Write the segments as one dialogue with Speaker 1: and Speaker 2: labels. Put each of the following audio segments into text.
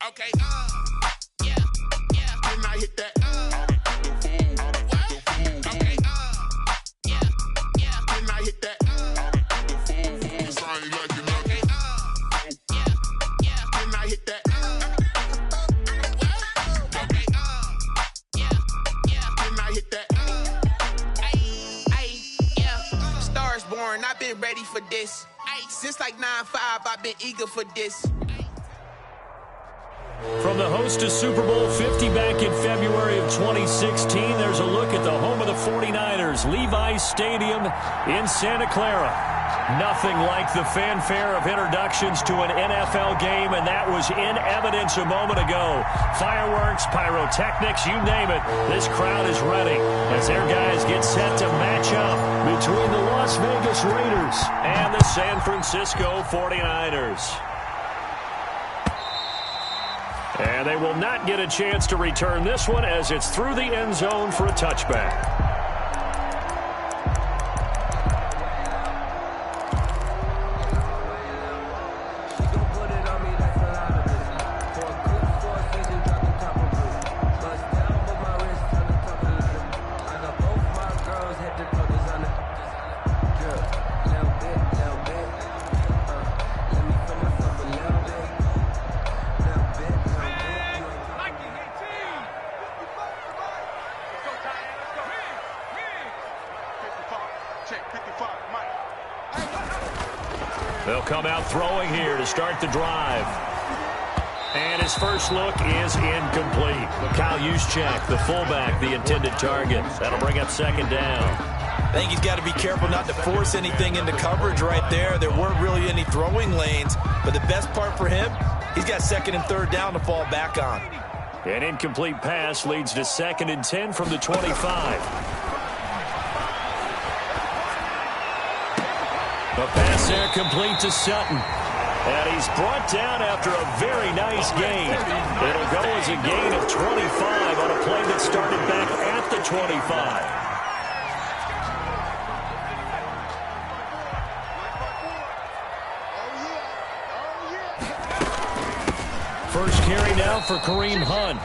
Speaker 1: Okay, yeah, yeah. Then I hit that, okay, yeah, yeah. Then I hit that, cause I ain't like it, okay, yeah, yeah. Then I hit that, okay, yeah, yeah. Then I hit that, yeah. Stars born, I've been ready for this. Since like 9-5, I've been eager for this.
Speaker 2: From the host to Super Bowl 50 back in February of 2016, there's a look at the home of the 49ers, Levi's Stadium in Santa Clara. Nothing like the fanfare of introductions to an NFL game, and that was in evidence a moment ago. Fireworks, pyrotechnics, you name it. This crowd is ready as their guys get set to match up between the Las Vegas Raiders and the San Francisco 49ers. And they will not get a chance to return this one as it's through the end zone for a touchback. They'll come out throwing here to start the drive. And his first look is incomplete. Kyle Juszczyk, the fullback, the intended target. That'll bring up second down.
Speaker 3: I think he's got to be careful not to force anything into coverage right there. There weren't really any throwing lanes. But the best part for him, he's got second and third down to fall back on.
Speaker 2: An incomplete pass leads to 2nd and 10 from the 25. The pass there complete to Sutton. And he's brought down after a very nice gain. It'll go as a gain of 25 on a play that started back at the 25. First carry now for Kareem Hunt.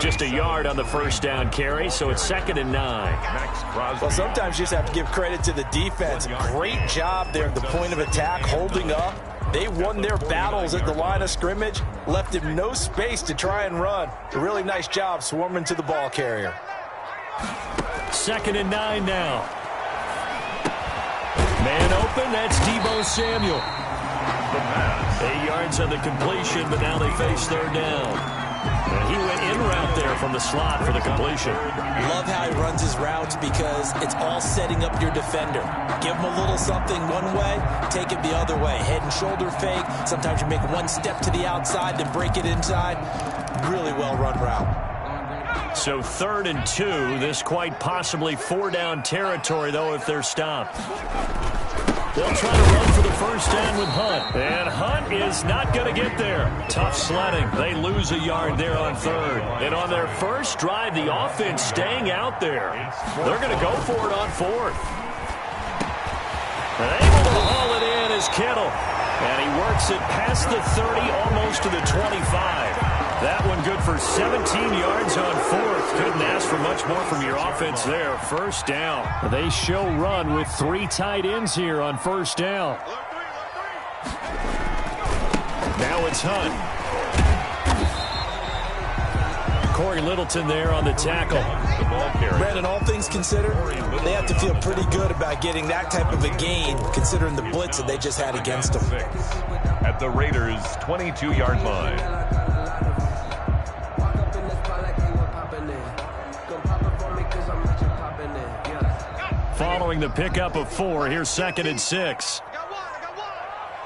Speaker 2: Just a yard on the first down carry, so it's 2nd and 9.
Speaker 3: Well, sometimes you just have to give credit to the defense. Great job there at the point of attack, holding up. They won their battles at the line of scrimmage, left him no space to try and run. A really nice job swarming to the ball carrier.
Speaker 2: 2nd and 9 now. Man open, that's Deebo Samuel. 8 yards on the completion, but now they face third down. And he went in route there from the slot for the completion.
Speaker 3: Love how he runs his routes because it's all setting up your defender. Give him a little something one way, take it the other way. Head and shoulder fake. Sometimes you make one step to the outside, then break it inside. Really well-run route.
Speaker 2: So 3rd and 2. This quite possibly 4-down territory, though, if they're stopped. They'll try to run for the first down with Hunt. And Hunt is not going to get there. Tough sledding. They lose a yard there on 3rd. And on their first drive, the offense staying out there. They're going to go for it on 4th. And able to haul it in is Kittle. And he works it past the 30, almost to the 25. That one good for 17 yards on 4th. Couldn't ask for much more from your offense there. First down. They show run with 3 tight ends here on first down. Now it's Hunt. Corey Littleton there on the tackle.
Speaker 3: Brandon, all things considered, they have to feel pretty good about getting that type of a gain, considering the blitz that they just had against them.
Speaker 4: At the Raiders' 22-yard line.
Speaker 2: Following the pickup of 4, here's 2nd and 6.
Speaker 5: I got one.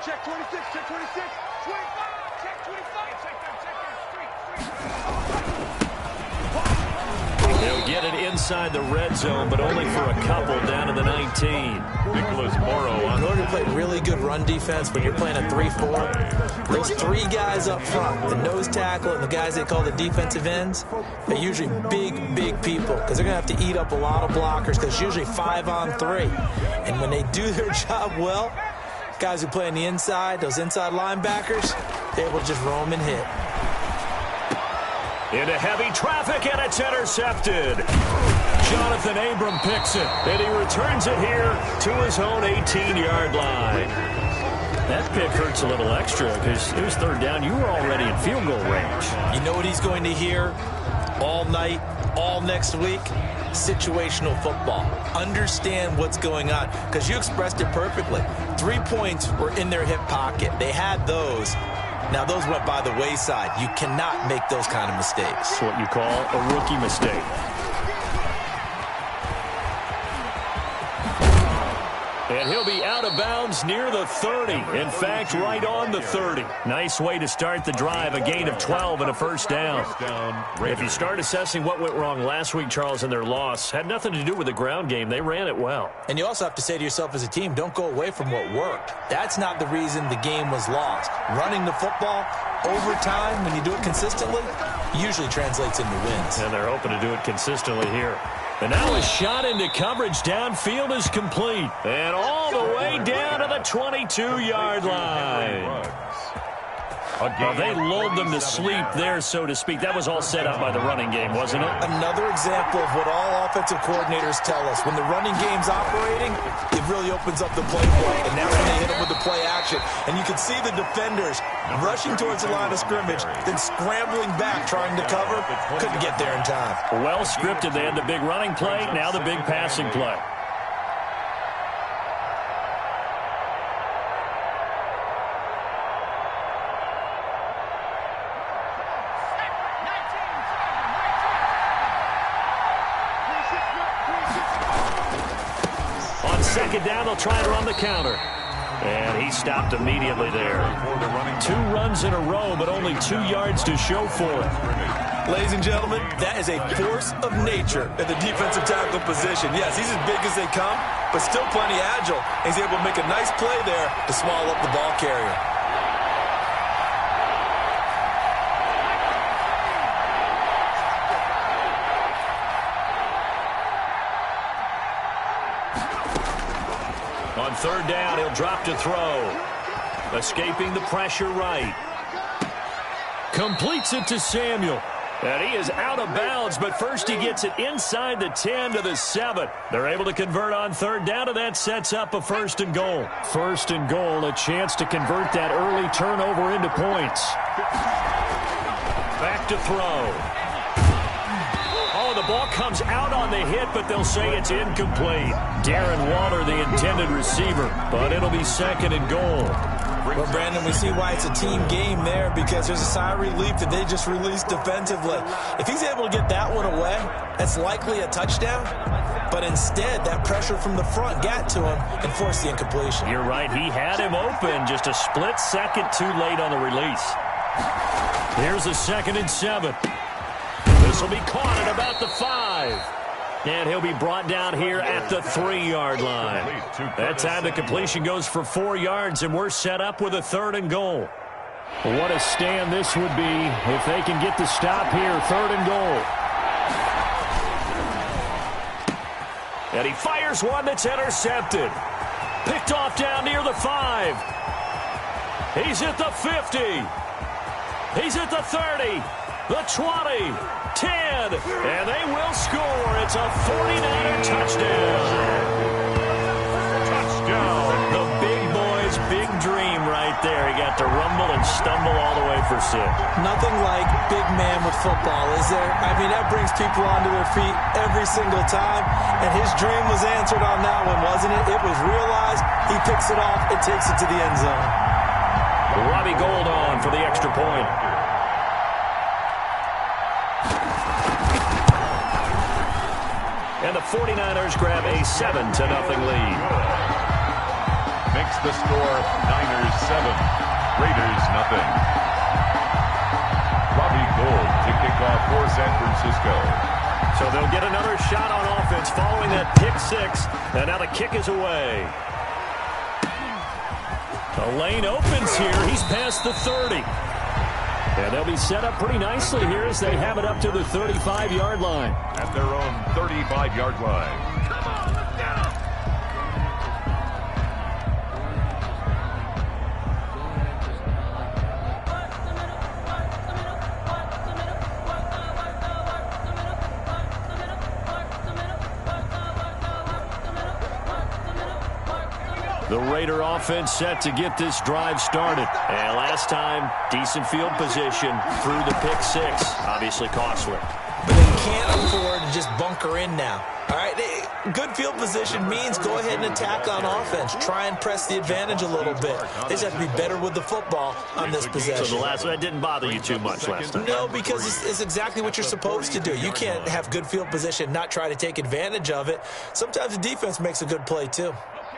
Speaker 5: Check 26, check 26. 25, check 25. Check that.
Speaker 2: They'll get it inside the red zone, but only for a couple down to the 19.
Speaker 4: Nicholas Morrow on.
Speaker 3: In order to play really good run defense when you're playing a 3-4, those 3 guys up front, the nose tackle and the guys they call the defensive ends, they're usually big people because they're going to have to eat up a lot of blockers because it's usually 5-on-3. And when they do their job well, guys who play on the inside, those inside linebackers, able to just roam and hit.
Speaker 2: Into heavy traffic, and it's intercepted. Jonathan Abram picks it, and he returns it here to his own 18-yard line. That pick hurts a little extra because it was third down. You were already in field goal range.
Speaker 3: You know what he's going to hear all night, all next week? Situational football. Understand what's going on, because you expressed it perfectly. 3 points were in their hip pocket. They had those. Now, those went by the wayside. You cannot make those kind of mistakes.
Speaker 2: That's what you call a rookie mistake. And he'll be out of bounds near the 30. In fact, right on the 30. Nice way to start the drive. A gain of 12 and a first down. If you start assessing what went wrong last week, Charles, in their loss, had nothing to do with the ground game. They ran it well.
Speaker 3: And you also have to say to yourself as a team, don't go away from what worked. That's not the reason the game was lost. Running the football over time, when you do it consistently, usually translates into wins.
Speaker 2: And they're hoping to do it consistently here. And now a shot into coverage downfield is complete. And all the way down to the 22-yard line. Well, they lulled them to sleep there, so to speak. That was all set up by the running game, wasn't it?
Speaker 3: Another example of what all offensive coordinators tell us. When the running game's operating, it really opens up the playbook. And that's when they hit them with the play action. And you can see the defenders rushing towards the line of scrimmage, then scrambling back, trying to cover. Couldn't get there in time.
Speaker 2: Well scripted. They had the big running play, now the big passing play. Second down, they'll try and run the counter. And he stopped immediately there. 2 runs in a row, but only 2 yards to show for it.
Speaker 3: Ladies and gentlemen, that is a force of nature at the defensive tackle position. Yes, he's as big as they come, but still plenty agile. He's able to make a nice play there to swallow up the ball carrier.
Speaker 2: On third down, he'll drop to throw. Escaping the pressure right. Completes it to Samuel. And he is out of bounds, but first he gets it inside the 10 to the 7. They're able to convert on third down, and that sets up a first and goal. First and goal, a chance to convert that early turnover into points. Back to throw. The ball comes out on the hit, but they'll say it's incomplete. Darren Waller, the intended receiver, but it'll be second and goal.
Speaker 3: Well, Brandon, we see why it's a team game there, because there's a sigh of relief that they just released defensively. If he's able to get that one away, that's likely a touchdown. But instead, that pressure from the front got to him and forced the incompletion.
Speaker 2: You're right. He had him open, just a split second too late on the release. Here's a 2nd and 7. This will be caught at about the 5. And he'll be brought down here at the 3-yard line. That time the completion goes for 4 yards, and we're set up with a 3rd and goal. What a stand this would be if they can get the stop here. 3rd and goal. And he fires one that's intercepted. Picked off down near the 5. He's at the 50. He's at the 30. The 20, 10, and they will score. It's a 49er touchdown. Touchdown. The big boy's big dream right there. He got to rumble and stumble all the way for 6.
Speaker 3: Nothing like big man with football, is there? I mean, that brings people onto their feet every single time, and his dream was answered on that one, wasn't it? It was realized. He picks it off. It takes it to the end zone.
Speaker 2: Robbie Gould on for the extra point. And the 49ers grab a 7-0 lead.
Speaker 4: Makes the score Niners 7, Raiders 0. Robbie Gould to kick off for San Francisco.
Speaker 2: So they'll get another shot on offense following that pick 6. And now the kick is away. The lane opens here. He's past the 30. And they'll be set up pretty nicely here as they have it up to the 35-yard line.
Speaker 4: At their own 35-yard line.
Speaker 2: The Raider offense set to get this drive started. And last time, decent field position through the pick six. Obviously costly.
Speaker 3: But they can't afford to just bunker in now. All right, good field position means go ahead and attack on offense. Try and press the advantage a little bit. They just have to be better with the football on this possession.
Speaker 2: So that didn't bother you too much last time?
Speaker 3: No, because it's exactly what you're supposed to do. You can't have good field position, not try to take advantage of it. Sometimes the defense makes a good play, too.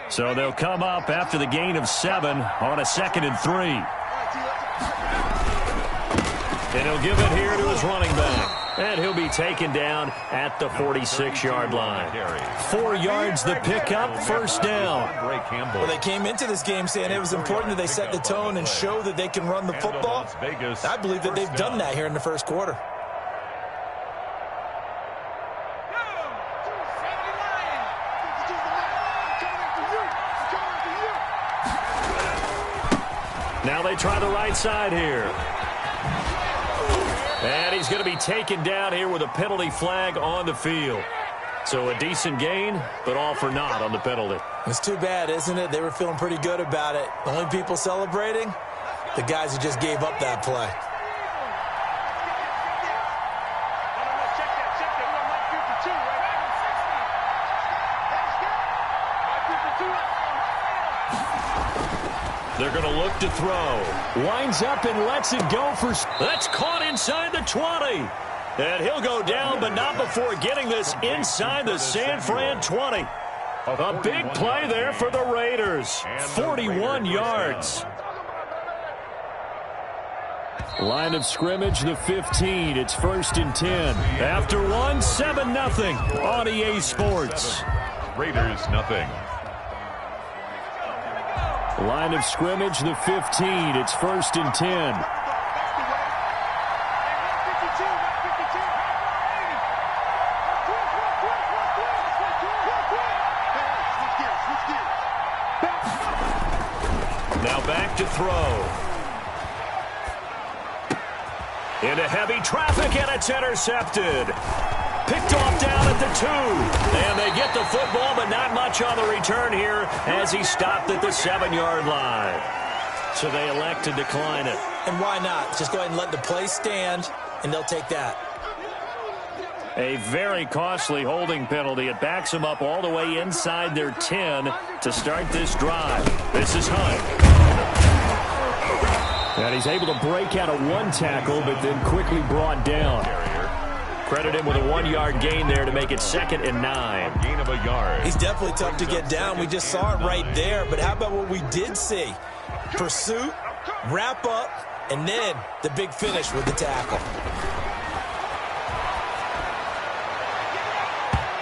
Speaker 2: So they'll come up after the gain of 7 on a 2nd and 3. And he'll give it here to his running back. And he'll be taken down at the 46-yard line. 4 yards the pickup, first down.
Speaker 3: Well, they came into this game saying it was important that they set the tone and show that they can run the football. I believe that they've done that here in the first quarter.
Speaker 2: Now they try the right side here. And he's going to be taken down here with a penalty flag on the field. So a decent gain, but all for naught on the penalty.
Speaker 3: It's too bad, isn't it? They were feeling pretty good about it. The only people celebrating, the guys who just gave up that play.
Speaker 2: They're going to look to throw. Winds up and lets it go for... That's caught inside the 20. And he'll go down, but not before getting this inside the San Fran 20. A big play there for the Raiders. 41 yards. Line of scrimmage, the 15. It's 1st and 10. After 1, 7-0 on EA Sports.
Speaker 4: Raiders, nothing.
Speaker 2: Line of scrimmage, the 15. It's 1st and 10. Now back to throw. Into heavy traffic, and it's intercepted. Picked off down at the 2. And they get the football, but not much on the return here as he stopped at the 7-yard line. So they elect to decline it.
Speaker 3: And why not? Just go ahead and let the play stand, and they'll take that.
Speaker 2: A very costly holding penalty. It backs them up all the way inside their 10 to start this drive. This is Hunt. And he's able to break out of 1 tackle, but then quickly brought down. Credit him with a 1-yard gain there to make it 2nd and 9.
Speaker 4: Gain of a yard.
Speaker 3: He's definitely tough to get down. We just saw it right there. But how about what we did see? Pursuit, wrap up, and then the big finish with the tackle.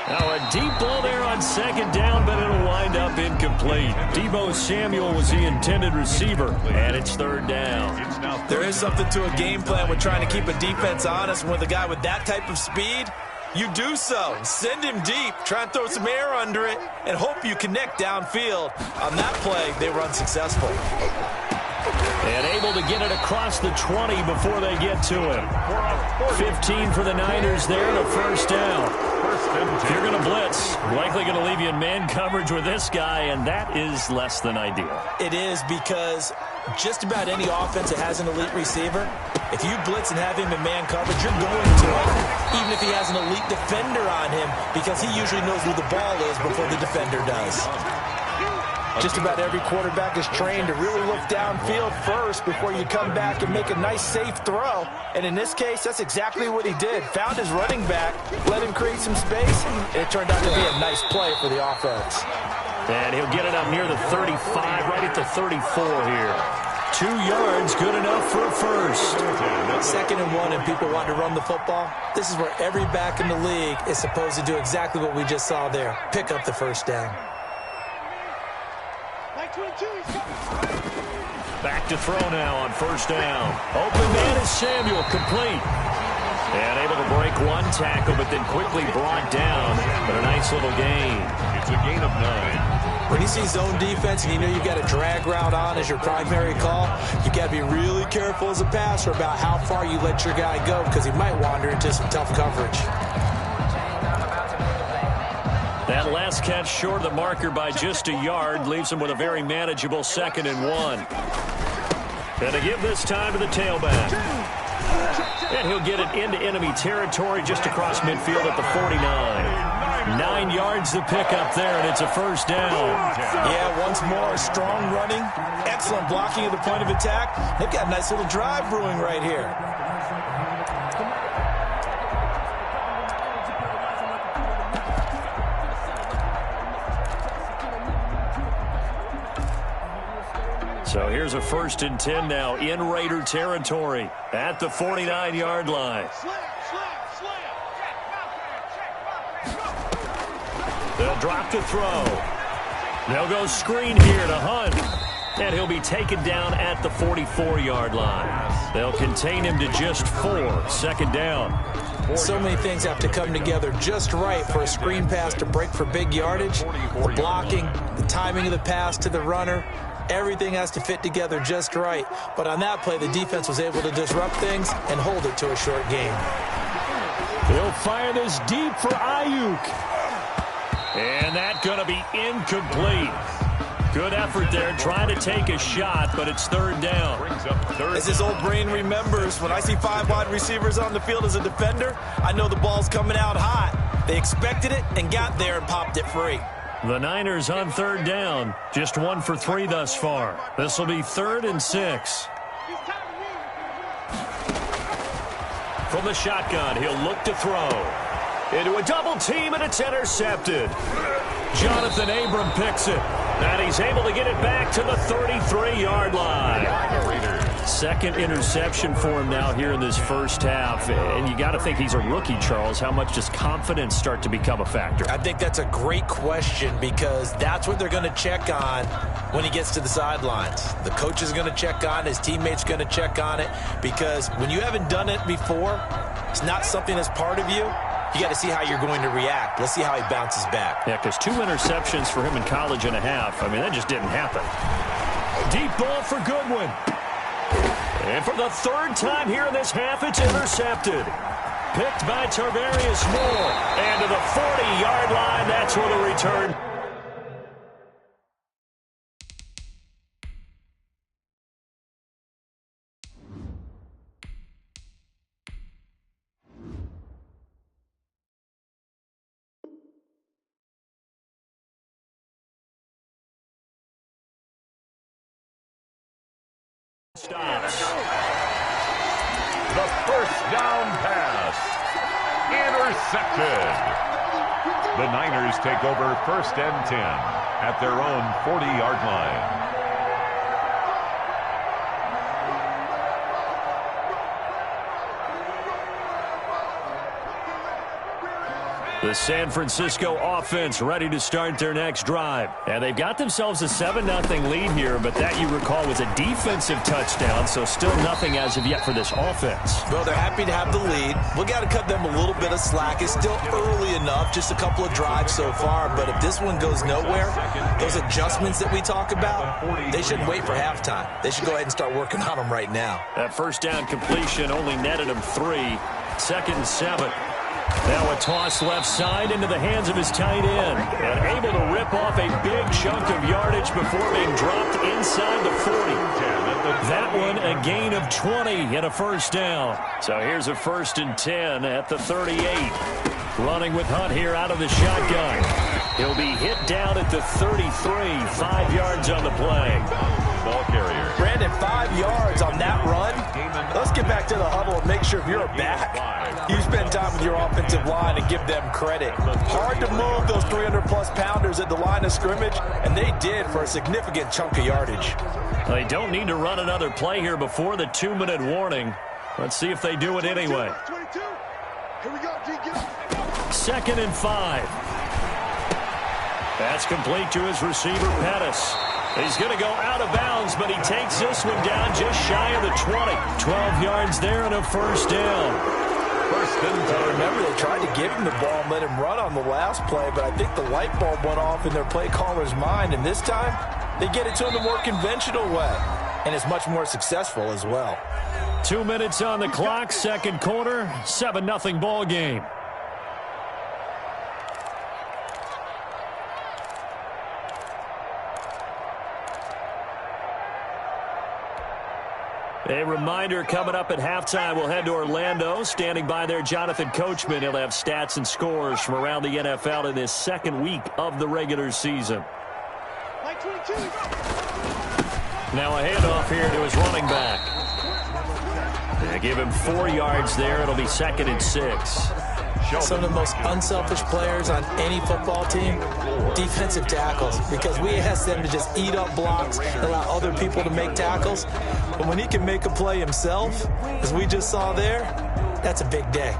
Speaker 2: Now a deep ball there on 2nd down, but it'll wind up incomplete. Deebo Samuel was the intended receiver, and it's 3rd down.
Speaker 3: There is something to a game plan with trying to keep a defense honest. With a guy with that type of speed, you do so. Send him deep, try and throw some air under it, and hope you connect downfield. On that play, they were unsuccessful.
Speaker 2: And able to get it across the 20 before they get to him. 15 for the Niners there, the 1st down. If you're going to blitz, likely going to leave you in man coverage with this guy, and that is less than ideal.
Speaker 3: It is, because just about any offense that has an elite receiver, if you blitz and have him in man coverage, you're going to him, even if he has an elite defender on him, because he usually knows where the ball is before the defender does. Just about every quarterback is trained to really look downfield first before you come back and make a nice, safe throw. And in this case, that's exactly what he did. Found his running back, let him create some space, and it turned out to be a nice play for the offense.
Speaker 2: And he'll get it up near the 35, right at the 34 here. 2 yards, good enough for a first.
Speaker 3: 2nd and 1, and people want to run the football. This is where every back in the league is supposed to do exactly what we just saw there. Pick up the first down.
Speaker 2: Back to throw now on 1st down. Open man is Samuel, complete. And able to break 1 tackle, but then quickly brought down. But a nice little gain.
Speaker 4: It's a gain of 9.
Speaker 3: When you see zone defense and you know you've got a drag route on as your primary call, you've got to be really careful as a passer about how far you let your guy go, because he might wander into some tough coverage.
Speaker 2: That last catch short of the marker by just a yard leaves him with a very manageable 2nd and 1. And to give this time to the tailback. And he'll get it into enemy territory just across midfield at the 49. 9 yards to pick up there, and it's a first down.
Speaker 3: Yeah, once more, strong running, excellent blocking at the point of attack. They've got a nice little drive brewing right here.
Speaker 2: So here's a 1st and 10 now in Raider territory at the 49-yard line. They'll drop to throw. They'll go screen here to Hunt. And he'll be taken down at the 44-yard line. They'll contain him to just 4. 2nd down.
Speaker 3: So many things have to come together just right for a screen pass to break for big yardage. The blocking, the timing of the pass to the runner, everything has to fit together just right. But on that play, the defense was able to disrupt things and hold it to a short game.
Speaker 2: He'll fire this deep for Ayuk. And that's going to be incomplete. Good effort there, trying to take a shot, but it's 3rd down.
Speaker 3: As his old brain remembers, when I see 5 wide receivers on the field as a defender, I know the ball's coming out hot. They expected it and got there and popped it free.
Speaker 2: The Niners on 3rd down, just 1 for 3 thus far. This will be 3rd and 6. From the shotgun, he'll look to throw. Into a double team, and it's intercepted. Jonathan Abram picks it, and he's able to get it back to the 33-yard line. 2nd interception for him now here in this first half. And you got to think he's a rookie, Charles. How much does confidence start to become a factor?
Speaker 3: I think that's a great question because that's what they're going to check on when he gets to the sidelines. The coach is going to check on it. His teammates going to check on it because when you haven't done it before, it's not something that's part of you. You got to see how you're going to react. Let's see how he bounces back.
Speaker 2: Yeah, because 2 interceptions for him in college and a half. I mean, that just didn't happen. Deep ball for Goodwin. And for the 3rd time here in this half, it's intercepted. Picked by Tarvarius Moore. And to the 40-yard line, that's where the return. Stops.
Speaker 4: The first down pass. Intercepted. The Niners take over 1st and 10 at their own 40-yard line.
Speaker 2: The San Francisco offense ready to start their next drive. And they've got themselves a 7-0 lead here, but that, you recall, was a defensive touchdown, so still nothing as of yet for this offense.
Speaker 3: Well, they're happy to have the lead. We got to cut them a little bit of slack. It's still early enough, just a couple of drives so far, but if this one goes nowhere, those adjustments that we talk about, they shouldn't wait for halftime. They should go ahead and start working on them right now.
Speaker 2: That 1st down completion only netted him 3. 2nd and 7. Now a toss left side into the hands of his tight end. And able to rip off a big chunk of yardage before being dropped inside the 40. That one a gain of 20 and a 1st down. So here's a 1st and 10 at the 38. Running with Hunt here out of the shotgun. He'll be hit down at the 33. 5 yards on the play.
Speaker 4: Ball carrier.
Speaker 3: Brandon, 5 yards on that run. Let's get back to the huddle and make sure if you're a back, you spend time with your offensive line and give them credit. Hard to move those 300-plus pounders at the line of scrimmage, and they did for a significant chunk of yardage.
Speaker 2: They don't need to run another play here before the 2-minute warning. Let's see if they do it anyway.
Speaker 5: 22. Here we go, D. Get up.
Speaker 2: 2nd and 5. That's complete to his receiver, Pettis. He's going to go out of bounds, but he takes this one down just shy of the 20. 12 yards there and a 1st down.
Speaker 4: 1st and 10.
Speaker 3: Remember, they tried to give him the ball and let him run on the last play, but I think the light bulb went off in their play caller's mind, and this time they get it to him the more conventional way, and it's much more successful as well.
Speaker 2: 2 minutes on the clock, 2nd quarter, 7-0 ball game. A reminder, coming up at halftime, we'll head to Orlando. Standing by there, Jonathan Coachman. He'll have stats and scores from around the NFL in this second week of the regular season. Now a handoff here to his running back. They give him 4 yards there. It'll be 2nd and 6.
Speaker 3: Some of the most unselfish players on any football team, defensive tackles, because we ask them to just eat up blocks, allow other people to make tackles. But when he can make a play himself, as we just saw there, that's a big day.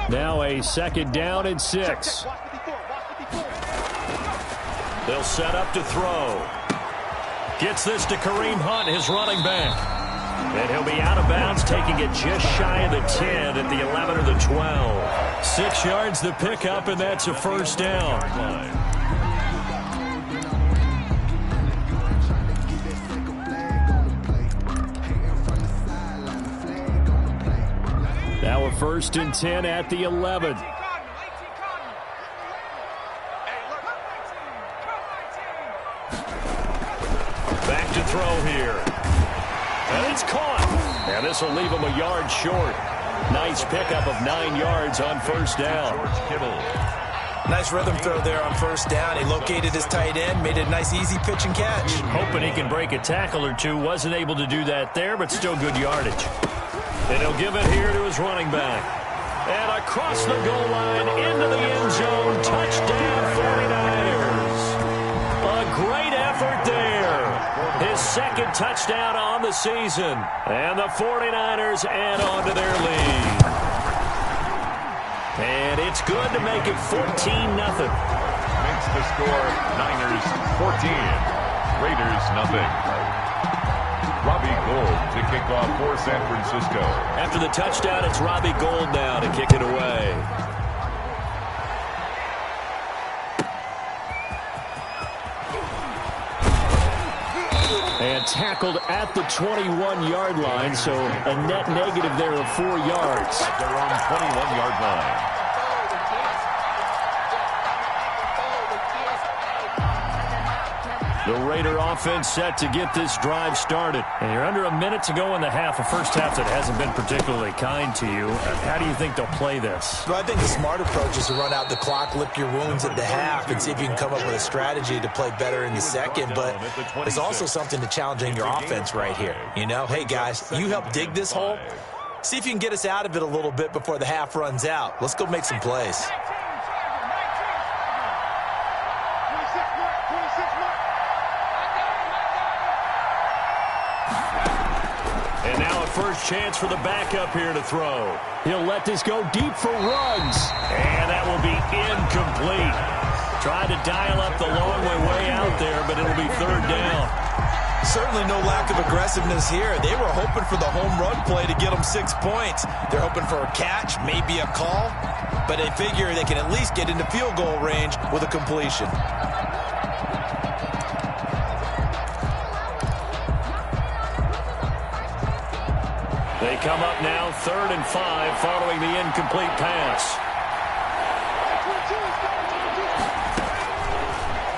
Speaker 2: Now a 2nd down and 6. They'll set up to throw. Gets this to Kareem Hunt, his running back. And he'll be out of bounds, taking it just shy of the 10 at the 11 or the 12. 6 yards the pickup, and that's a 1st down. Now a 1st and 10 at the 11. Back to throw here. And it's caught. And this will leave him a yard short. Nice pickup of 9 yards on 1st down.
Speaker 4: George Kittle.
Speaker 3: Nice rhythm throw there on 1st down. He located his tight end, made it a nice easy pitch and catch.
Speaker 2: Hoping he can break a tackle or two. Wasn't able to do that there, but still good yardage. And he'll give it here to his running back. And across the goal line, into the end zone. Touchdown, 49ers. A great effort there. His 2nd touchdown on the season. And the 49ers add on to their lead. And it's good to make it 14-0.
Speaker 4: Makes the score Niners 14. Raiders nothing. Robbie Gould to kick off for San Francisco.
Speaker 2: After the touchdown, it's Robbie Gould now to kick it away. And tackled at the 21-yard line, so a net negative there of 4 yards.
Speaker 4: At their own 21-yard line.
Speaker 2: The Raider offense set to get this drive started. And you're under a minute to go in the half, a first half that hasn't been particularly kind to you. How do you think they'll play this?
Speaker 3: Well, I think the smart approach is to run out the clock, lick your wounds at the half, and see if you can come up with a strategy to play better in the second. But there's also something to challenging your offense right here. You know, hey, guys, you help dig this hole. See if you can get us out of it a little bit before the half runs out. Let's go make some plays.
Speaker 2: And now a first chance for the backup here to throw. He'll let this go deep for Ruggs. And that will be incomplete. Tried to dial up the long way out there, but it'll be 3rd down.
Speaker 3: Certainly no lack of aggressiveness here. They were hoping for the home run play to get them 6 points. They're hoping for a catch, maybe a call, but they figure they can at least get into field goal range with a completion.
Speaker 2: They come up now 3rd and 5 following the incomplete pass.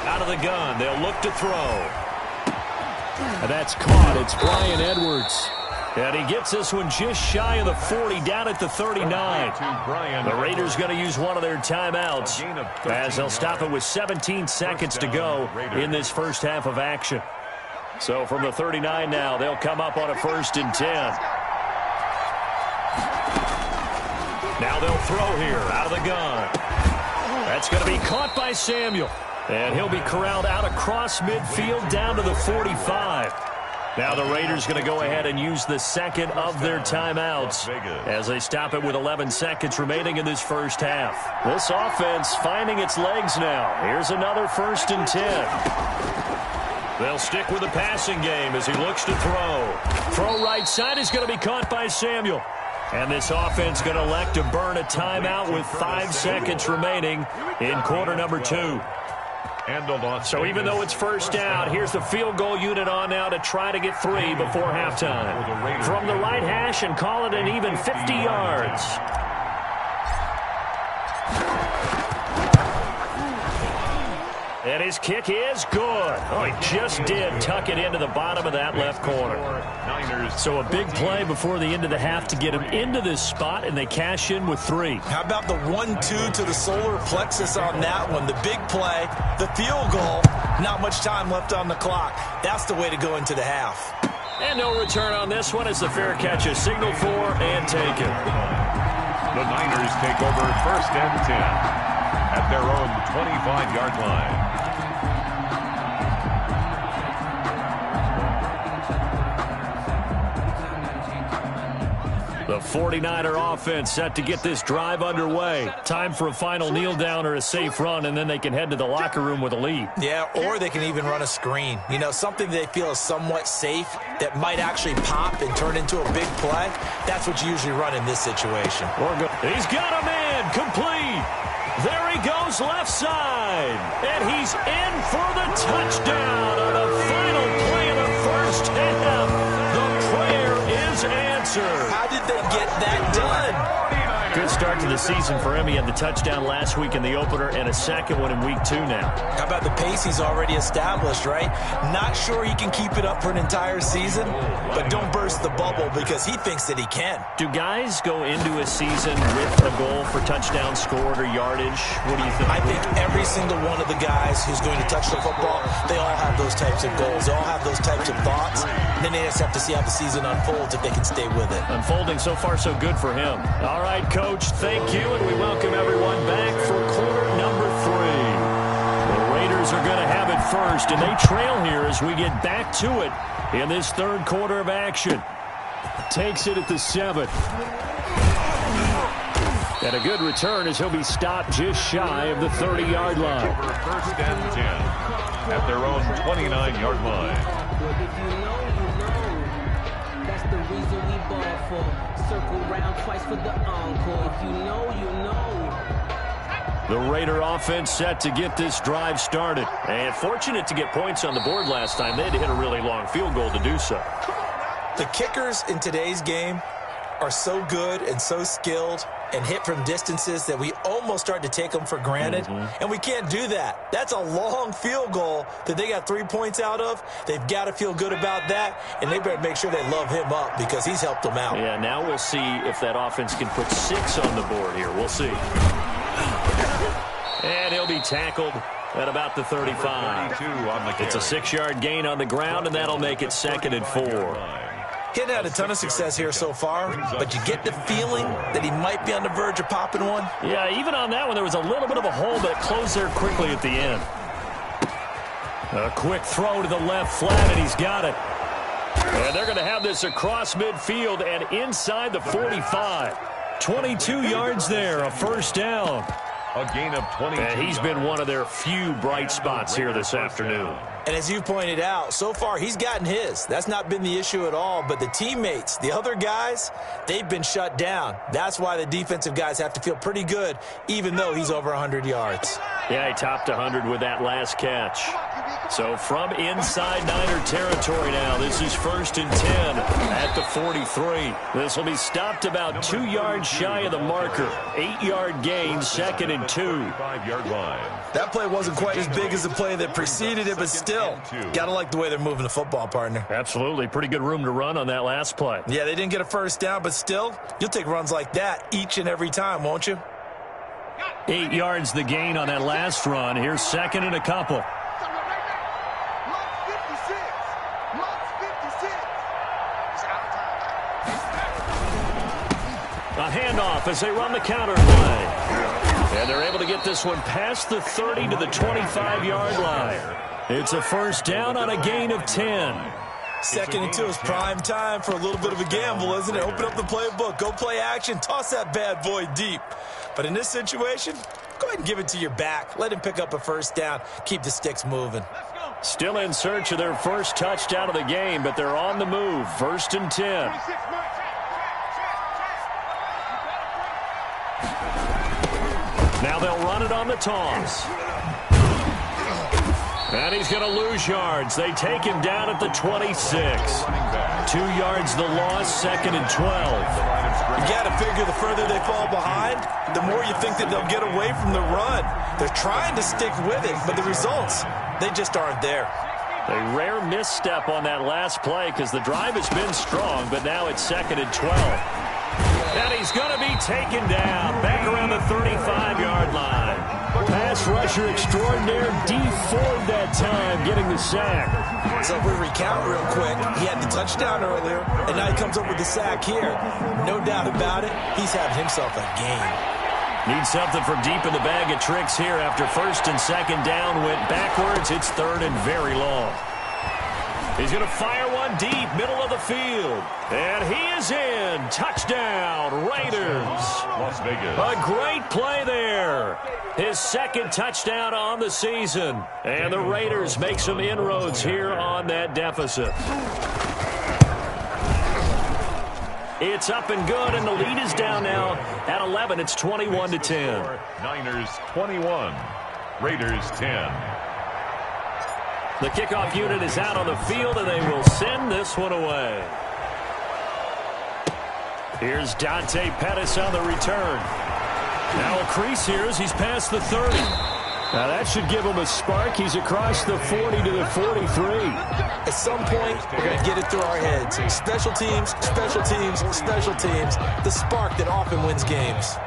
Speaker 2: Out of the gun, they'll look to throw. And that's caught. It's Bryan Edwards. And he gets this one just shy of the 40, down at the 39. The Raiders going to use one of their timeouts as they'll stop it with 17 seconds to go in this first half of action. So from the 39 now, they'll come up on a 1st and 10. Now they'll throw here out of the gun. That's going to be caught by Samuel. And he'll be corralled out across midfield down to the 45. Now the Raiders going to go ahead and use the 2nd of their timeouts as they stop it with 11 seconds remaining in this first half. This offense finding its legs now. Here's another 1st and 10. They'll stick with the passing game as he looks to throw. Throw right side is going to be caught by Samuel. And this offense going to elect to burn a timeout with 5 seconds remaining in quarter number 2. So even though it's 1st down, here's the field goal unit on now to try to get 3 before halftime. From the right hash and call it an even 50 yards. And his kick is good. Oh, he just did tuck it into the bottom of that left corner. So a big play before the end of the half to get him into this spot, and they cash in with 3.
Speaker 3: How about the 1-2 to the solar plexus on that one? The big play, the field goal, not much time left on the clock. That's the way to go into the half.
Speaker 2: And no return on this one as the fair catch is signaled for and taken.
Speaker 4: The Niners take over 1st and 10 at their own 25-yard line.
Speaker 2: The 49er offense set to get this drive underway. Time for a final kneel down or a safe run, and then they can head to the locker room with a lead.
Speaker 3: Yeah, or they can even run a screen. You know, something they feel is somewhat safe that might actually pop and turn into a big play. That's what you usually run in this situation.
Speaker 2: He's got a man complete. There he goes left side. And he's in for the touchdown on the final play of the first half. The prayer is answered.
Speaker 3: How did they get that done?
Speaker 2: Good start to the season for him. He had the touchdown last week in the opener and a second one in week 2 now.
Speaker 3: How about the pace he's already established, right? Not sure he can keep it up for an entire season, but don't burst the bubble because he thinks that he can.
Speaker 2: Do guys go into a season with a goal for touchdowns scored or yardage? What do you think?
Speaker 3: I think every single one of the guys who's going to touch the football, they all have those types of goals. They all have those types of thoughts. Then they just have to see how the season unfolds if they can stay with it.
Speaker 2: Unfolding so far so good for him. All right, Coach, thank you, and we welcome everyone back for quarter number 3. The Raiders are going to have it first, and they trail here as we get back to it in this third quarter of action. Takes it at the 7. And a good return as he'll be stopped just shy of the 30-yard line.
Speaker 4: Over 1st and 10 at their own 29-yard line.
Speaker 6: If you know, that's the reason we ball for. Circle round twice for the encore. If you know, you know.
Speaker 2: The Raider offense set to get this drive started. And fortunate to get points on the board last time. They had to hit a really long field goal to do so.
Speaker 3: The kickers in today's game are so good and so skilled and hit from distances that we almost start to take them for granted. And we can't do that. That's a long field goal that they got 3 points out of. They've got to feel good about that, and they better make sure they love him up because he's helped them out.
Speaker 2: Yeah, now we'll see if that offense can put 6 on the board here. We'll see. And he'll be tackled at about the 35. It's a 6-yard gain on the ground, and that'll make it 2nd and 4.
Speaker 3: He's had a ton of success here so far, but you get the feeling that he might be on the verge of popping one.
Speaker 2: Yeah, even on that one, there was a little bit of a hole, but it closed there quickly at the end. A quick throw to the left flat, and he's got it. And they're going to have this across midfield and inside the 45. 22 yards there, a first down.
Speaker 4: A gain of 20.
Speaker 2: And he's been one of their few bright spots here this afternoon.
Speaker 3: And as you pointed out, so far he's gotten his. That's not been the issue at all. But the teammates, the other guys, they've been shut down. That's why the defensive guys have to feel pretty good, even though he's over 100 yards.
Speaker 2: Yeah, he topped 100 with that last catch. So from inside Niner territory now, this is 1st and 10 at the 43. This will be stopped about 2 yards shy of the marker. 8-yard gain, 2nd and 2.
Speaker 4: 5-yard line.
Speaker 3: That play wasn't quite as big as the play that preceded it, but still, got to like the way they're moving the football, partner.
Speaker 2: Absolutely. Pretty good room to run on that last play.
Speaker 3: Yeah, they didn't get a first down, but still, you'll take runs like that each and every time, won't you?
Speaker 2: 8 yards the gain on that last run. Here's 2nd and a couple. A handoff as they run the counter play. And they're able to get this one past the 30 to the 25-yard line. It's a first down on a gain of 10.
Speaker 3: 2nd and 2 is prime time for a little bit of a gamble, isn't it? Open up the playbook, go play action, toss that bad boy deep. But in this situation, go ahead and give it to your back. Let him pick up a first down. Keep the sticks moving.
Speaker 2: Still in search of their first touchdown of the game, but they're on the move. 1st and 10. Now they'll run it on the toss. And he's going to lose yards. They take him down at the 26. 2 yards the loss, 2nd and 12.
Speaker 3: You got to figure the further they fall behind, the more you think that they'll get away from the run. They're trying to stick with it, but the results, they just aren't there.
Speaker 2: A rare misstep on that last play because the drive has been strong, but now it's 2nd and 12. And he's going to be taken down back around the 35-yard line. Pass rusher extraordinaire, D. Ford that time getting the sack.
Speaker 3: So if we recount real quick, he had the touchdown earlier, and now he comes up with the sack here. No doubt about it, he's having himself a game.
Speaker 2: Needs something from deep in the bag of tricks here after 1st and 2nd down went backwards. It's 3rd and very long. He's going to fire one deep, middle of the field. And he is in. Touchdown, Raiders.
Speaker 4: Las Vegas.
Speaker 2: A great play there. His 2nd touchdown on the season. And the Raiders make some inroads here on that deficit. It's up and good, and the lead is down now at 11. It's 21-10.
Speaker 4: Niners 21, Raiders 10.
Speaker 2: The kickoff unit is out on the field, and they will send this one away. Here's Dante Pettis on the return. Now a crease here as he's past the 30. Now that should give him a spark. He's across the 40 to the 43.
Speaker 3: At some point, we're going to get it through our heads. Special teams, special teams, special teams. The spark that often wins games.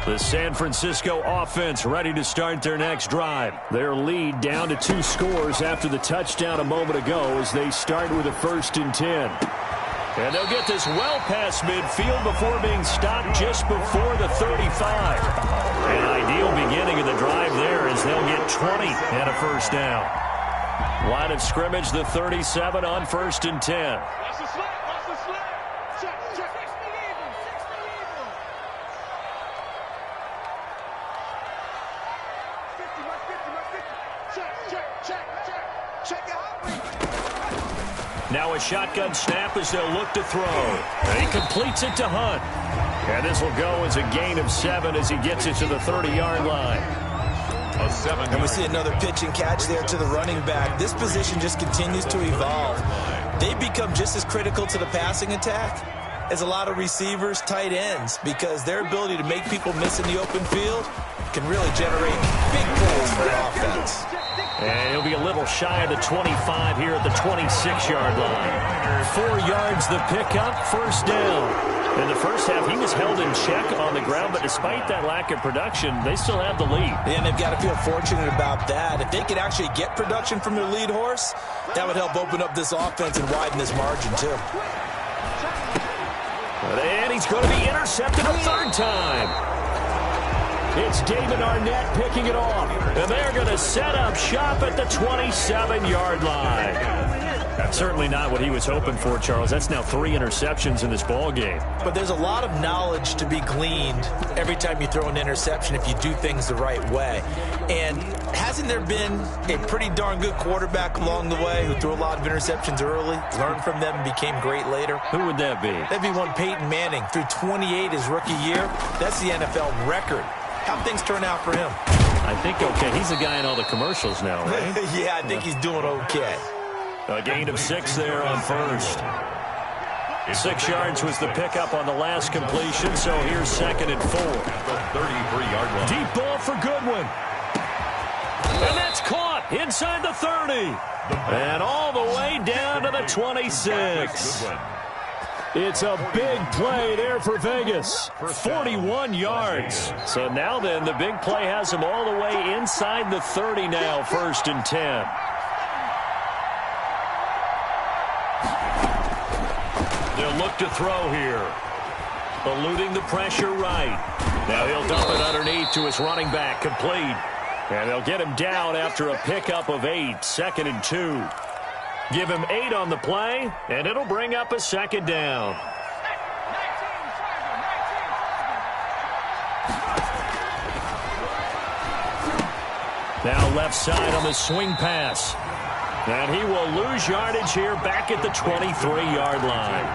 Speaker 2: The San Francisco offense ready to start their next drive. Their lead down to 2 scores after the touchdown a moment ago as they start with a 1st and 10. And they'll get this well past midfield before being stopped just before the 35. An ideal beginning of the drive there as they'll get 20 and a 1st down. Line of scrimmage, the 37 on 1st and 10.
Speaker 5: Watch the slip. Watch the slip. Check, check. 50, my 50, my 50. Check, check, check, check. Check it out.
Speaker 2: Now a shotgun snap as they'll look to throw. And he completes it to Hunt. And this will go as a gain of 7 as he gets it to the 30-yard line.
Speaker 4: A 7.
Speaker 3: And we see another pitch and catch there to the running back. This position just continues to evolve. They become just as critical to the passing attack as a lot of receivers, tight ends, because their ability to make people miss in the open field can really generate big plays for the offense.
Speaker 2: And he'll be a little shy of the 25 here at the 26-yard line. 4 yards the pickup, 1st down. In the first half, he was held in check on the ground, but despite that lack of production, they still have the lead.
Speaker 3: Yeah, and they've got to feel fortunate about that. If they could actually get production from their lead horse, that would help open up this offense and widen this margin, too.
Speaker 2: And he's going to be intercepted a 3rd time. It's David Arnett picking it off. And they're going to set up shop at the 27-yard line. That's certainly not what he was hoping for, Charles. That's now 3 interceptions in this ball game.
Speaker 3: But there's a lot of knowledge to be gleaned every time you throw an interception if you do things the right way. And hasn't there been a pretty darn good quarterback along the way who threw a lot of interceptions early, learned from them, and became great later?
Speaker 2: Who would that be?
Speaker 3: That'd be one Peyton Manning. Threw 28 his rookie year. That's the NFL record. How'd things turn out for him?
Speaker 2: I think okay. He's the guy in all the commercials now, right?
Speaker 3: Yeah, I think he's doing okay.
Speaker 2: A gain of 6 there on 1st. 6 yards was the pickup on the last completion, so here's 2nd and 4.
Speaker 4: The 33-yard line.
Speaker 2: Deep ball for Goodwin. And that's caught inside the 30. And all the way down to the 26. It's a big play there for Vegas. 41 yards. So now then, the big play has him all the way inside the 30 now, 1st and 10. They'll look to throw here. Eluding the pressure right. Now he'll dump it underneath to his running back, complete. And they'll get him down after a pickup of 8, 2nd and 2. Give him 8 on the play, and it'll bring up a 2nd down. Now left side on the swing pass. And he will lose yardage here back at the 23-yard line.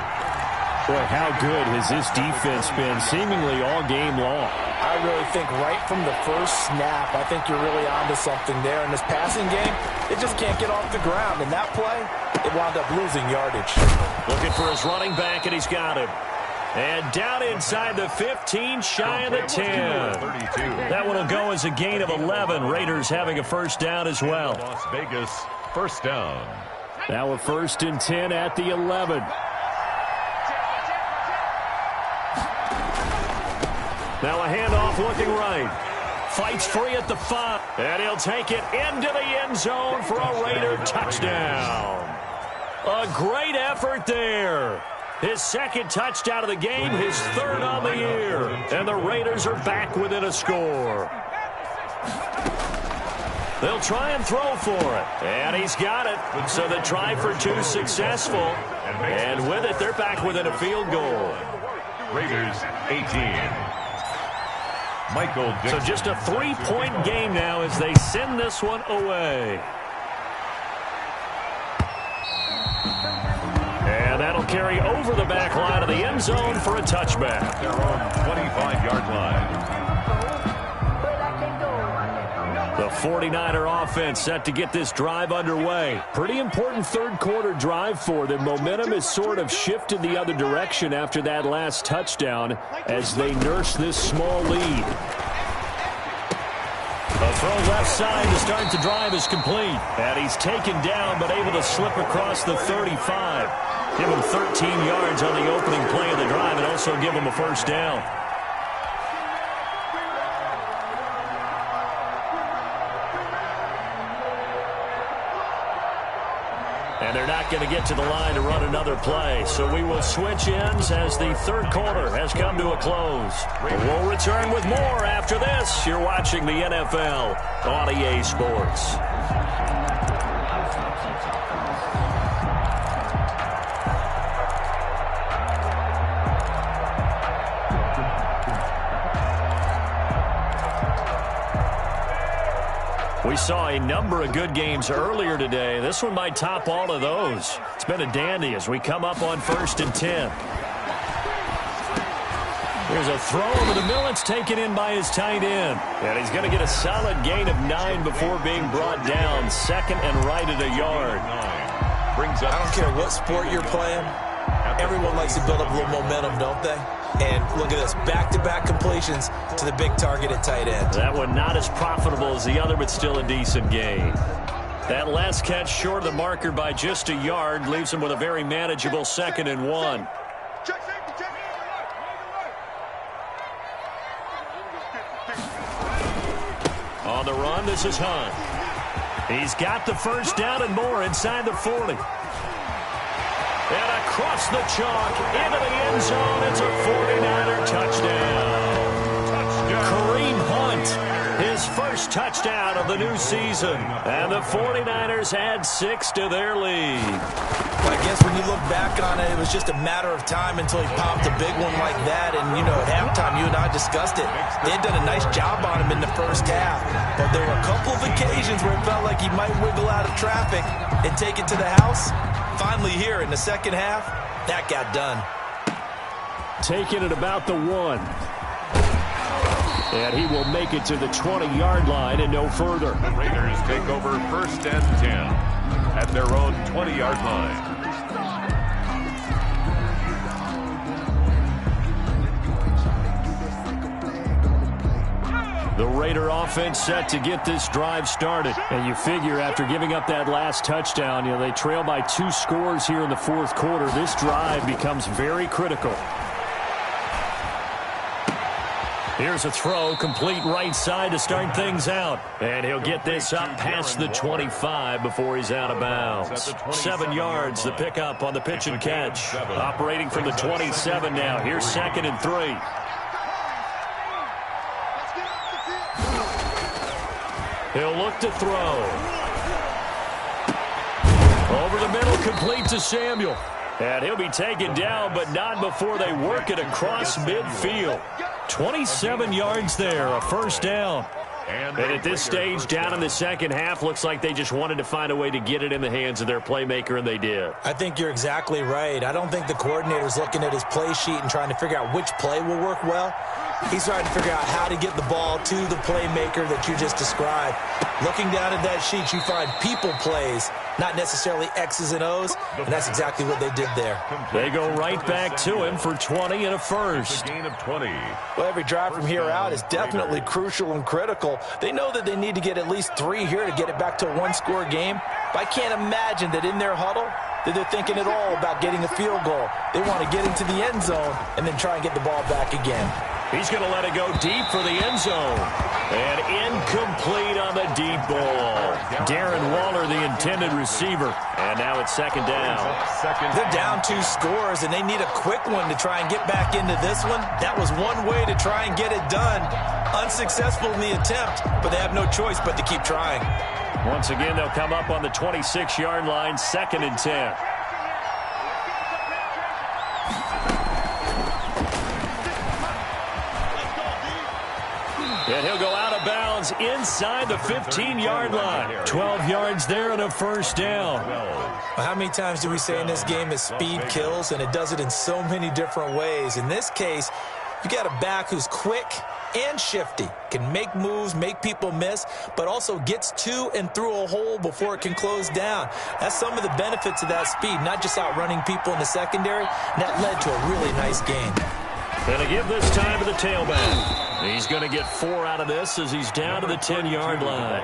Speaker 2: Boy, how good has this defense been seemingly all game long.
Speaker 3: I really think right from the first snap, I think you're really onto something there. In this passing game, it just can't get off the ground. And that play, it wound up losing yardage.
Speaker 2: Looking for his running back, and he's got him. And down inside the 15, shy of the 10. That one will go as a gain of 11. Raiders having a first down as well.
Speaker 4: Las Vegas, first down.
Speaker 2: Now a 1st and 10 at the 11. Now a handoff looking right. Fights free at the 5. And he'll take it into the end zone for a Raider touchdown. A great effort there. His 2nd touchdown of the game, his 3rd on the year. And the Raiders are back within a score. They'll try and throw for it. And he's got it. So the try for 2 successful. And with it, they're back within a field goal.
Speaker 4: Raiders 18. Michael Dixon.
Speaker 2: So just a 3-point game now as they send this one away. And that'll carry over the back line of the end zone for a touchback.
Speaker 4: Their own 25-yard line.
Speaker 2: The 49er offense set to get this drive underway. Pretty important 3rd quarter drive for them. Momentum has sort of shifted the other direction after that last touchdown as they nurse this small lead. A throw left side to start the drive is complete. And he's taken down but able to slip across the 35. Give him 13 yards on the opening play of the drive and also give him a first down. And they're not going to get to the line to run another play. So we will switch ends as the 3rd quarter has come to a close. We'll return with more after this. You're watching the NFL on EA Sports. We saw a number of good games earlier today. This one might top all of those. It's been a dandy as we come up on 1st and 10. Here's a throw over the middle. It's taken in by his tight end. And he's going to get a solid gain of 9 before being brought down. 2nd and right at a yard.
Speaker 3: I don't care what sport you're playing. Everyone likes to build up a little momentum, don't they? And look at this, back-to-back completions to the big target at tight end.
Speaker 2: That one not as profitable as the other, but still a decent gain. That last catch short of the marker by just a yard leaves him with a very manageable 2nd and 1. On the run, this is Hunt. He's got the first down and more inside the 40. And across the chalk, into the end zone, it's a 49er touchdown. Kareem Hunt, his first touchdown of the new season. And the 49ers add 6 to their lead.
Speaker 3: Well, I guess when you look back on it, it was just a matter of time until he popped a big one like that. And, you know, at halftime, you and I discussed it. They had done a nice job on him in the first half. But there were a couple of occasions where it felt like he might wiggle out of traffic and take it to the house. Finally here in the second half, that got done.
Speaker 2: Taking it about the 1. And he will make it to the 20-yard line and no further.
Speaker 4: The Raiders take over 1st and 10 at their own 20-yard line.
Speaker 2: The Raider offense set to get this drive started. And you figure after giving up that last touchdown, you know, they trail by 2 scores here in the 4th quarter. This drive becomes very critical. Here's a throw, complete right side to start things out. And he'll get this up past the 25 before he's out of bounds. 7 yards, the pickup on the pitch and catch. Operating from the 27 now. Here's 2nd and 3. He'll look to throw. Over the middle, complete to Samuel. And he'll be taken down, but not before they work it across midfield. 27 yards there, a first down. And at this stage, down in the second half, looks like they just wanted to find a way to get it in the hands of their playmaker, and they did.
Speaker 3: I think you're exactly right. I don't think the coordinator's looking at his play sheet and trying to figure out which play will work well. He's trying to figure out how to get the ball to the playmaker that you just described. Looking down at that sheet, you find people plays, not necessarily X's and O's, and that's exactly what they did there.
Speaker 2: They go right back to him for 20 and a first.
Speaker 4: Gain of 20.
Speaker 3: Well, every drive from here out is definitely crucial and critical. They know that they need to get at least 3 here to get it back to a one-score game, but I can't imagine that in their huddle that they're thinking at all about getting a field goal. They want to get into the end zone and then try and get the ball back again.
Speaker 2: He's going to let it go deep for the end zone. And incomplete on the deep ball. Darren Waller, the intended receiver. And now it's second down.
Speaker 3: They're down 2 scores, and they need a quick one to try and get back into this one. That was one way to try and get it done. Unsuccessful in the attempt, but they have no choice but to keep trying.
Speaker 2: Once again, they'll come up on the 26-yard line, 2nd and 10. And he'll go out of bounds inside the 15-yard line. 12 yards there and a first down.
Speaker 3: Well, how many times do we say in this game that speed kills, and it does it in so many different ways? In this case, you got a back who's quick and shifty, can make moves, make people miss, but also gets to and through a hole before it can close down. That's some of the benefits of that speed, not just outrunning people in the secondary. And that led to a really nice game.
Speaker 2: Going to give this time to the tailback. He's going to get 4 out of this as he's down to the 10-yard line.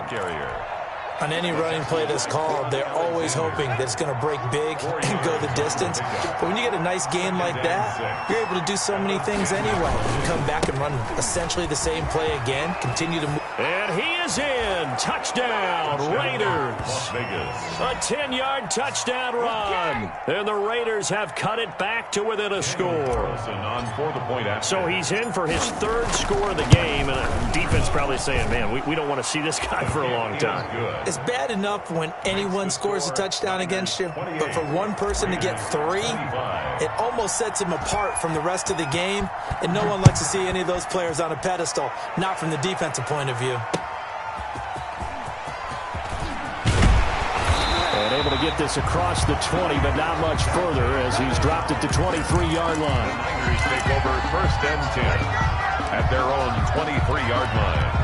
Speaker 3: On any running play that's called, they're always hoping that it's going to break big and go the distance. But when you get a nice game like that, you're able to do so many things anyway. You can come back and run essentially the same play again, continue to move.
Speaker 2: And he is in. Touchdown, Raiders. A 10-yard touchdown run. And the Raiders have cut it back to within a score. So he's in for his 3rd score of the game. And the defense probably saying, man, we don't want to see this guy for a long time.
Speaker 3: It's bad enough when anyone scores a touchdown against you, but for one person to get 3, it almost sets him apart from the rest of the game, and no one likes to see any of those players on a pedestal, not from the defensive point of view.
Speaker 2: And able to get this across the 20, but not much further as he's dropped it to 23-yard line.
Speaker 4: Niners take over 1st and 10 at their own 23-yard line.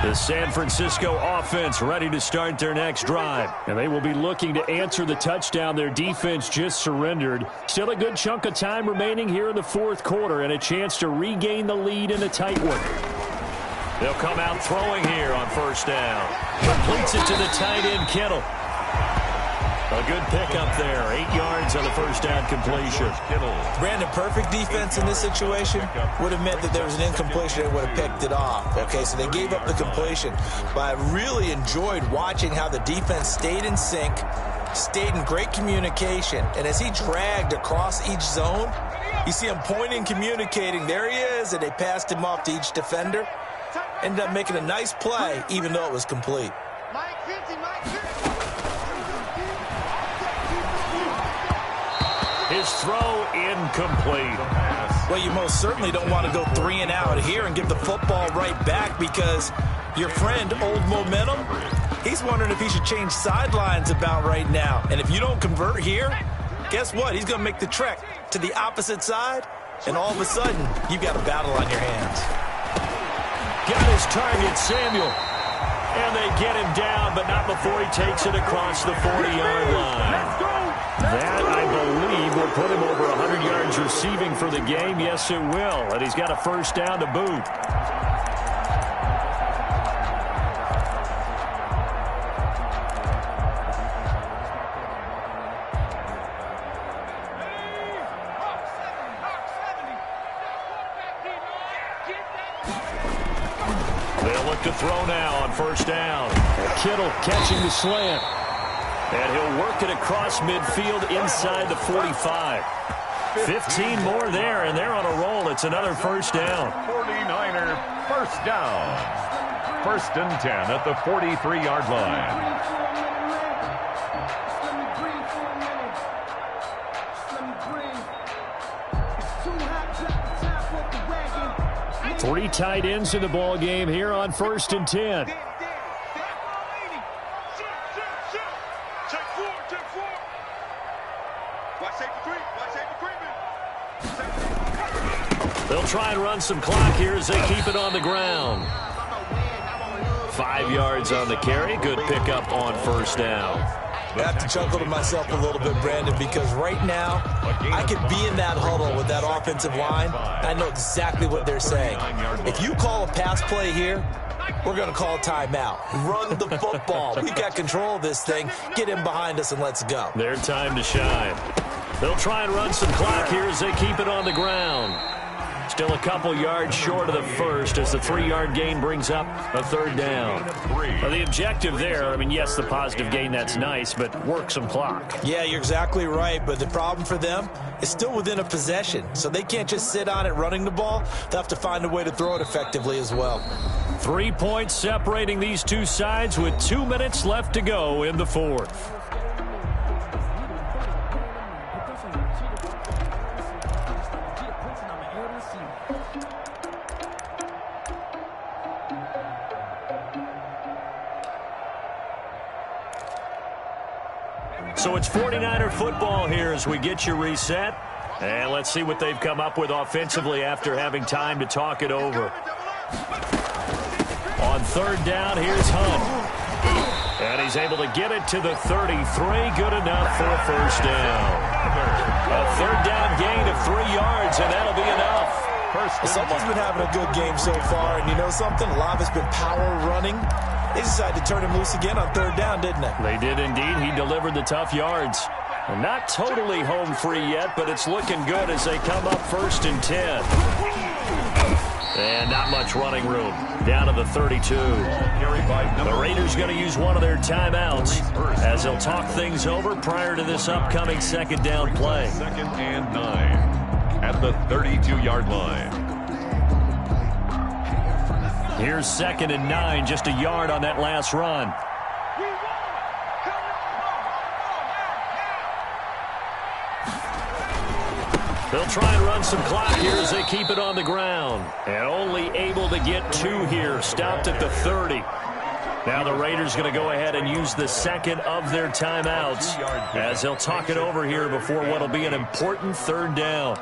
Speaker 2: The San Francisco offense ready to start their next drive. And they will be looking to answer the touchdown their defense just surrendered. Still a good chunk of time remaining here in the 4th quarter and a chance to regain the lead in a tight one. They'll come out throwing here on 1st down. Completes it to the tight end, Kittle. A good pickup there. 8 yards on the 1st down completion.
Speaker 3: Brandon, perfect defense in this situation would have meant that there was an incompletion and would have picked it off. Okay, so they gave up the completion. But I really enjoyed watching how the defense stayed in sync, stayed in great communication, and as he dragged across each zone, you see him pointing, communicating. There he is, and they passed him off to each defender. Ended up making a nice play, even though it was complete.
Speaker 2: His throw incomplete.
Speaker 3: Well, you most certainly don't want to go 3 and out here and give the football right back because your friend, Old Momentum, he's wondering if he should change sidelines about right now. And if you don't convert here, guess what? He's going to make the trek to the opposite side, and all of a sudden, you've got a battle on your hands.
Speaker 2: Got his target, Samuel. And they get him down, but not before he takes it across the 40-yard line. That, I believe, will put him over 100 yards receiving for the game. Yes, it will. And he's got a 1st down to boot. They'll look to throw now on 1st down. Kittle catching the slant. And he'll work it across midfield inside the 45. 15 more there, and they're on a roll. It's another 1st down.
Speaker 4: 49er 1st down. 1st and 10 at the 43-yard line.
Speaker 2: Three tight ends in the ball game here on 1st and 10.
Speaker 5: Check four. Watch safety creep.
Speaker 2: They'll try and run some clock here as they keep it on the ground. 5 yards on the carry. Good pickup on 1st down.
Speaker 3: I have to chuckle to myself a little bit, Brandon, because right now I could be in that huddle with that offensive line. I know exactly what they're saying. If you call a pass play here, we're going to call timeout. Run the football. We've got control of this thing. Get in behind us and let's go.
Speaker 2: Their time to shine. They'll try and run some clock here as they keep it on the ground. Still a couple yards short of the first as the 3-yard gain brings up a 3rd down. Well, the objective there, I mean, yes, the positive gain, that's nice, but work some clock.
Speaker 3: Yeah, you're exactly right, but the problem for them is still within a possession, so they can't just sit on it running the ball. They'll have to find a way to throw it effectively as well.
Speaker 2: 3 points separating these two sides with 2 minutes left to go in the 4th. So it's 49er football here as we get you reset. And let's see what they've come up with offensively after having time to talk it over. On 3rd down, here's Hunt. And he's able to get it to the 33. Good enough for a 1st down. A 3rd down gain of 3 yards, and that'll be enough.
Speaker 3: Someone's been having a good game so far, and you know something? A lot of it's been power running. They decided to turn him loose again on 3rd down, didn't they?
Speaker 2: They did indeed. He delivered the tough yards. And not totally home free yet, but it's looking good as they come up 1st and 10. And not much running room. Down to the 32. The Raiders going to use one of their timeouts as they'll talk things over prior to this upcoming 2nd down play.
Speaker 4: 2nd and 9 at the 32-yard line.
Speaker 2: Here's 2nd and 9, just a yard on that last run. They'll try and run some clock here as they keep it on the ground. And only able to get 2 here, stopped at the 30. Now the Raiders going to go ahead and use the 2nd of their timeouts as they'll talk it over here before what will be an important 3rd down.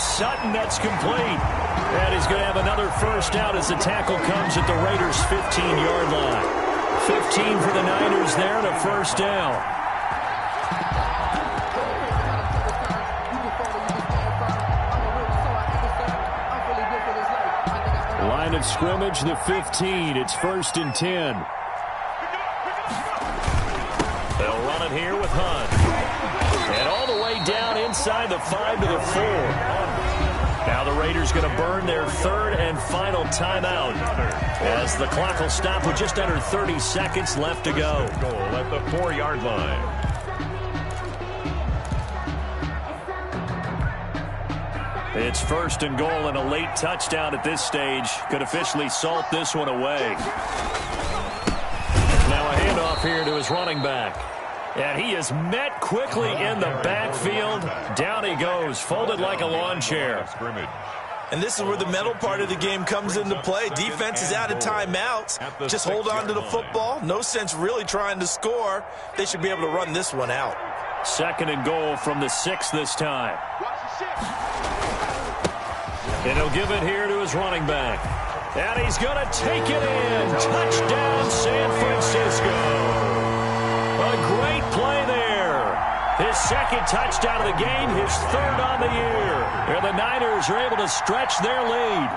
Speaker 2: Sutton, that's complete. And he's going to have another 1st down as the tackle comes at the Raiders' 15-yard line. 15 for the Niners there and a 1st down. Line of scrimmage, the 15. It's 1st and 10. They'll run it here with Hunt. And all the way down inside the 5 to the 4. Now the Raiders going to burn their 3rd and final timeout as the clock will stop with just under 30 seconds left to go.
Speaker 4: Goal at the 4-yard line.
Speaker 2: It's 1st and goal, and a late touchdown at this stage could officially salt this one away. Now a handoff here to his running back. And he is met quickly in the backfield. Down he goes, folded like a lawn chair.
Speaker 3: And this is where the mental part of the game comes into play. Defense is out of timeouts. Just hold on to the football. No sense really trying to score. They should be able to run this one out.
Speaker 2: 2nd and goal from the 6 this time. And he'll give it here to his running back. And he's going to take it in. Touchdown, San Francisco. A great play there. His 2nd touchdown of the game, his 3rd on the year. And the Niners are able to stretch their lead.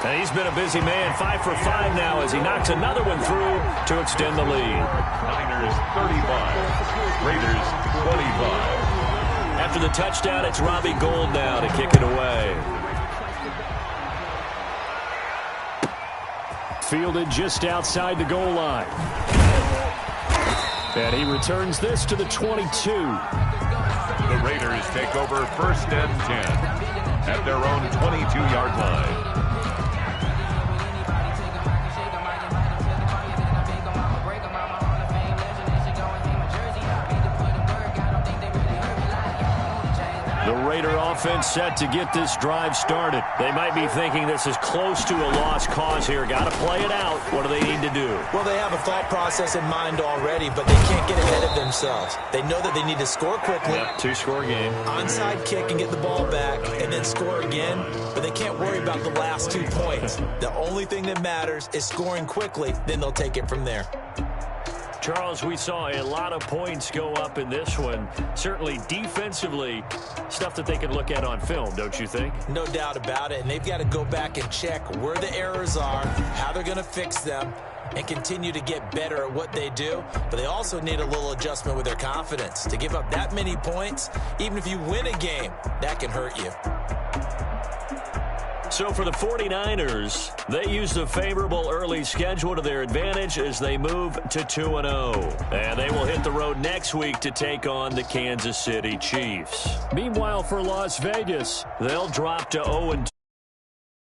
Speaker 2: And he's been a busy man, 5 for 5 now as he knocks another one through to extend the lead.
Speaker 4: Niners 35, Raiders 25.
Speaker 2: After the touchdown, it's Robbie Gould now to kick it away. Fielded just outside the goal line. And he returns this to the 22.
Speaker 4: The Raiders take over 1st and 10 at their own 22-yard line.
Speaker 2: The Raider offense set to get this drive started. They might be thinking this is close to a lost cause here. Got to play it out. What do they need to do?
Speaker 3: Well, they have a thought process in mind already, but they can't get ahead of themselves. They know that they need to score quickly.
Speaker 2: Yep, 2-score game.
Speaker 3: Onside kick and get the ball back and then score again, but they can't worry about the last 2 points. The only thing that matters is scoring quickly, then they'll take it from there.
Speaker 2: Charles, we saw a lot of points go up in this one. Certainly defensively, stuff that they can look at on film, don't you think?
Speaker 3: No doubt about it, and they've got to go back and check where the errors are, how they're going to fix them, and continue to get better at what they do. But they also need a little adjustment with their confidence. To give up that many points, even if you win a game, that can hurt you.
Speaker 2: So for the 49ers, they used a favorable early schedule to their advantage as they move to 2-0. And they will hit the road next week to take on the Kansas City Chiefs. Meanwhile, for Las Vegas, they'll drop to 0-2.